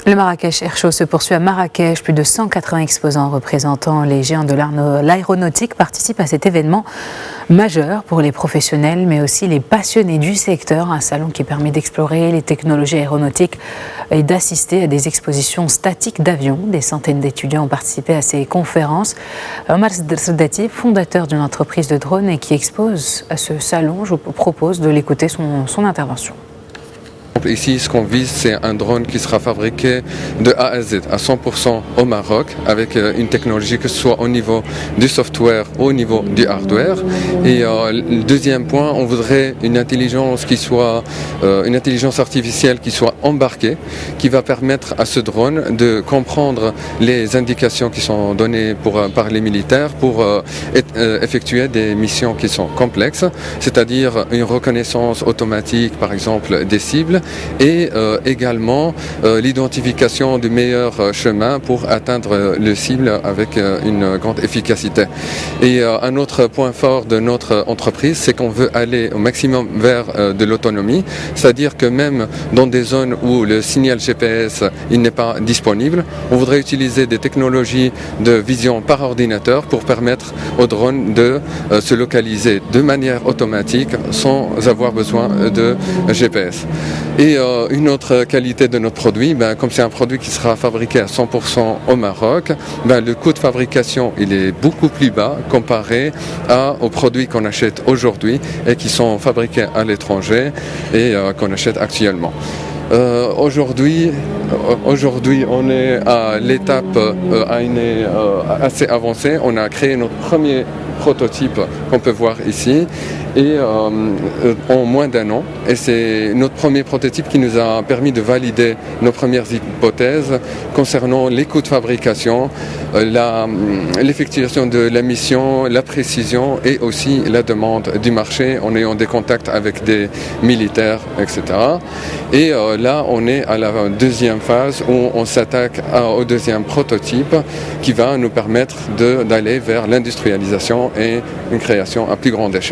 Le Marrakech Air Show se poursuit à Marrakech. Plus de 180 exposants représentant les géants de l'aéronautique participent à cet événement majeur pour les professionnels, mais aussi les passionnés du secteur. Un salon qui permet d'explorer les technologies aéronautiques et d'assister à des expositions statiques d'avions. Des centaines d'étudiants ont participé à ces conférences. Omar Srdati, fondateur d'une entreprise de drones et qui expose à ce salon, je vous propose de l'écouter son intervention. Ici, ce qu'on vise, c'est un drone qui sera fabriqué de A à Z, à 100% au Maroc, avec une technologie que ce soit au niveau du software ou au niveau du hardware. Et le deuxième point, on voudrait une intelligence une intelligence artificielle qui soit embarquée, qui va permettre à ce drone de comprendre les indications qui sont données par les militaires pour effectuer des missions qui sont complexes, c'est-à-dire une reconnaissance automatique, par exemple, des cibles, et également l'identification du meilleur chemin pour atteindre le cible avec une grande efficacité. Et un autre point fort de notre entreprise, c'est qu'on veut aller au maximum vers de l'autonomie, c'est-à-dire que même dans des zones où le signal GPS il n'est pas disponible, on voudrait utiliser des technologies de vision par ordinateur pour permettre aux drones de se localiser de manière automatique sans avoir besoin de GPS. Et une autre qualité de notre produit, comme c'est un produit qui sera fabriqué à 100% au Maroc, le coût de fabrication il est beaucoup plus bas comparé aux produits qu'on achète aujourd'hui et qui sont fabriqués à l'étranger et qu'on achète actuellement. Aujourd'hui, on est à l'étape assez avancée. On a créé notre premier prototype qu'on peut voir ici et en moins d'un an. Et c'est notre premier prototype qui nous a permis de valider nos premières hypothèses concernant les coûts de fabrication, l'effectuation de la mission, la précision et aussi la demande du marché en ayant des contacts avec des militaires, etc. Et là, on est à la deuxième phase où on s'attaque au deuxième prototype qui va nous permettre d'aller vers l'industrialisation et une création à plus grande échelle.